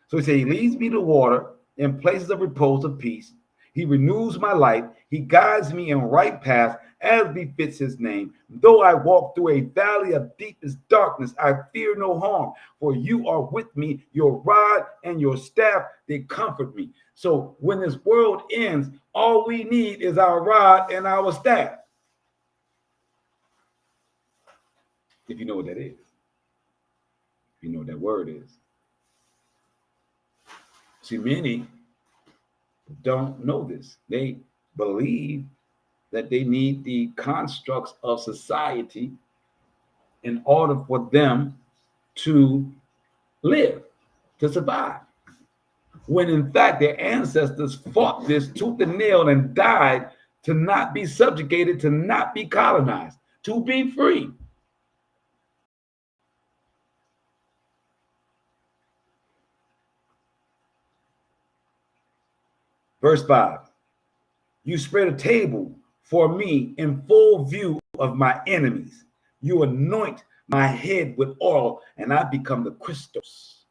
So he said, he leads me to water in places of repose of peace. He renews my life. He guides me in right paths as befits his name. Though I walk through a valley of deepest darkness, I fear no harm, for you are with me. Your rod and your staff, they comfort me. So when this world ends, all we need is our rod and our staff. If you know what that is. You know what that word is. See, many don't know this. They believe that they need the constructs of society in order for them to live, to survive. When in fact their ancestors fought this tooth and nail and died to not be subjugated, to not be colonized, to be free. Verse 5, you spread a table for me in full view of my enemies. You anoint my head with oil, and I become the Christos.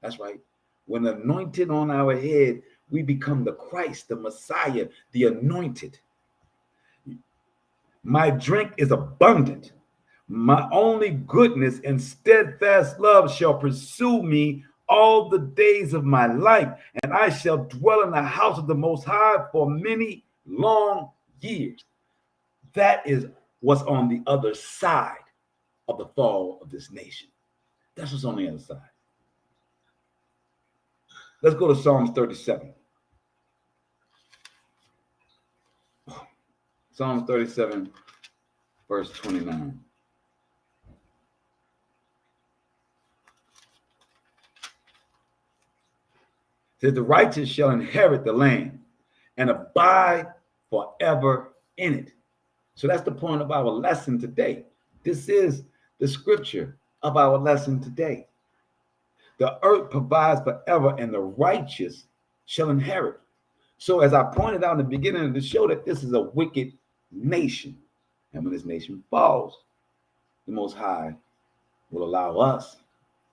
That's right. When anointed on our head, we become the Christ, the Messiah, the anointed. My drink is abundant. My only goodness and steadfast love shall pursue me all the days of my life, and I shall dwell in the house of the Most High for many long years. That is what's on the other side of the fall of this nation. That's what's on the other side. Let's go to Psalms 37. Psalms 37, verse 29. It says, the righteous shall inherit the land and abide forever in it. So that's the point of our lesson today. This is the scripture of our lesson today. The earth provides forever, and the righteous shall inherit. So as I pointed out in the beginning of the show, that this is a wicked nation. And when this nation falls, the Most High will allow us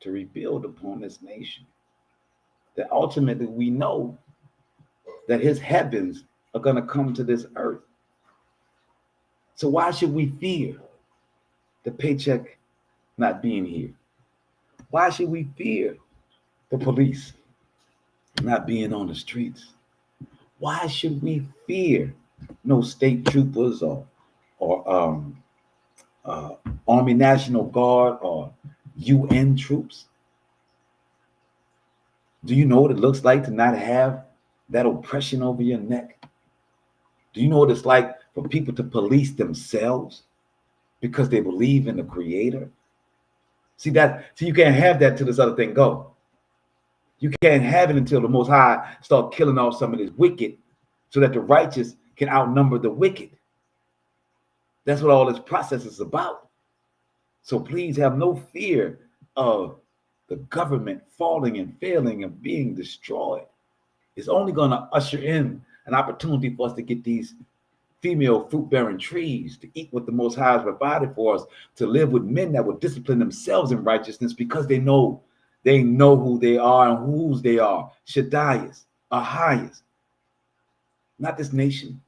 to rebuild upon this nation. That ultimately we know that his heavens are going to come to this earth. So why should we fear the paycheck not being here? Why should we fear the police not being on the streets? Why should we fear no state troopers or Army National Guard or UN troops? Do you know what it looks like to not have that oppression over your neck? Do you know what it's like for people to police themselves because they believe in the Creator? See, you can't have that till this other thing go. You can't have it until the Most High start killing off some of this wicked so that the righteous can outnumber the wicked. That's what all this process is about. So please have no fear of the government falling and failing and being destroyed. It's only going to usher in an opportunity for us to get these female fruit-bearing trees, to eat what the Most High has provided for us, to live with men that will discipline themselves in righteousness because they know who they are and whose they are. Shaddai's, Ahai's. Not this nation.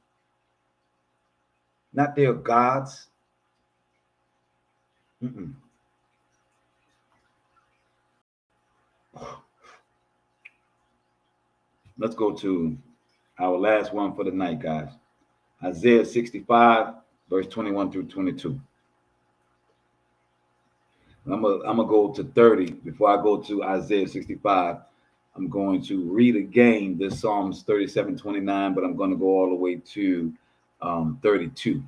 Not their gods. Let's go to our last one for the night, guys. Isaiah 65, verse 21 through 22. I'm gonna go to 30 before I go to Isaiah 65. I'm going to read again this Psalms 37, 29, but I'm going to go all the way to 32.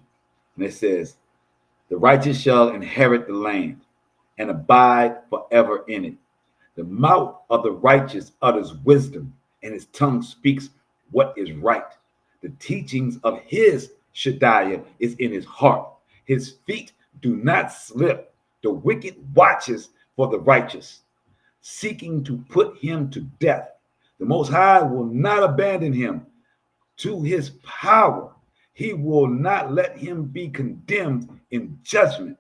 And it says, the righteous shall inherit the land and abide forever in it. The mouth of the righteous utters wisdom, and his tongue speaks what is right. The teachings of his Shaddai is in his heart. His feet do not slip. The wicked watches for the righteous, seeking to put him to death. The Most High will not abandon him to his power. He will not let him be condemned in judgment.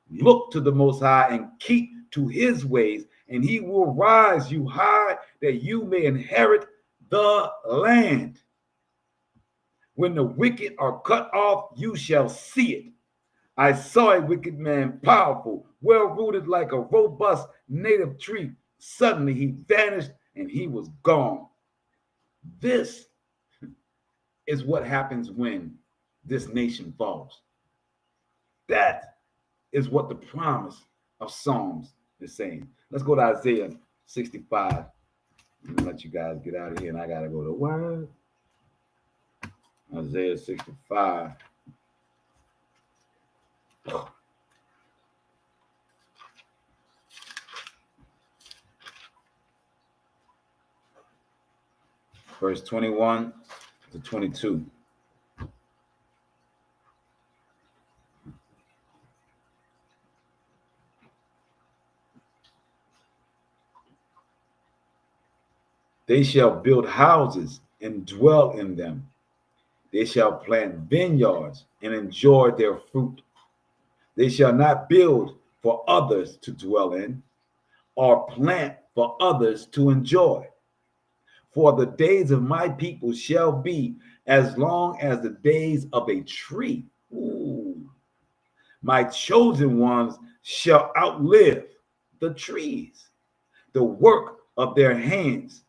Look to the Most High and keep to his ways, and he will rise you high that you may inherit the land. When the wicked are cut off, you shall see it. I saw a wicked man, powerful, well-rooted like a robust native tree. Suddenly he vanished and he was gone. This is what happens when this nation falls. That is what the promise of Psalms is saying. Let's go to Isaiah 65. I'm gonna let you guys get out of here, and I gotta go to Word. Isaiah 65. Verse 21 to 22. They shall build houses and dwell in them. They shall plant vineyards and enjoy their fruit. They shall not build for others to dwell in, or plant for others to enjoy. For the days of my people shall be as long as the days of a tree. Ooh. My chosen ones shall outlive the trees, the work of their hands.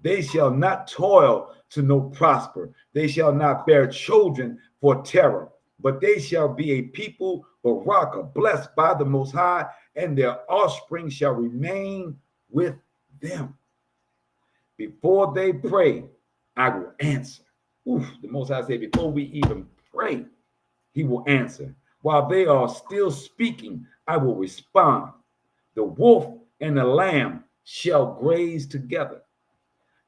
They shall not toil to no prosper. They shall not bear children for terror, but they shall be a people, Baraka, blessed by the Most High, and their offspring shall remain with them. Before they pray, I will answer. Oof, the Most High said, before we even pray, he will answer. While they are still speaking, I will respond. The wolf and the lamb shall graze together,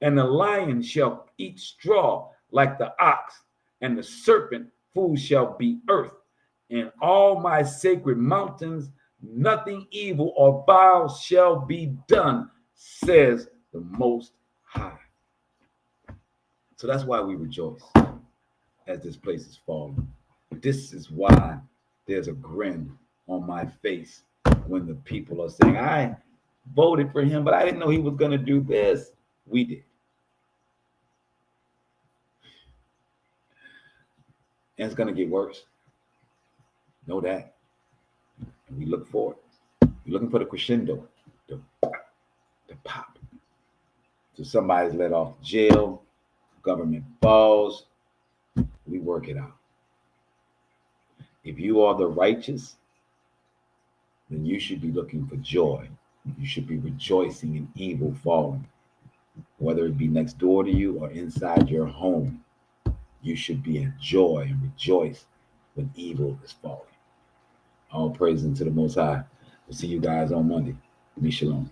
and the lion shall eat straw like the ox, and the serpent food shall be earth. In all my sacred mountains, nothing evil or vile shall be done, says the Most High. So that's why we rejoice as this place is falling. This is why there's a grin on my face when the people are saying, I voted for him, but I didn't know he was going to do this. We did. And it's going to get worse. Know that. And we look forward. We're looking for the crescendo, the pop. So somebody's let off jail, government falls, we work it out. If you are the righteous, then you should be looking for joy. You should be rejoicing in evil falling. Whether it be next door to you or inside your home, you should be in joy and rejoice when evil is falling. All praise unto the Most High. We'll see you guys on Monday. Be shalom.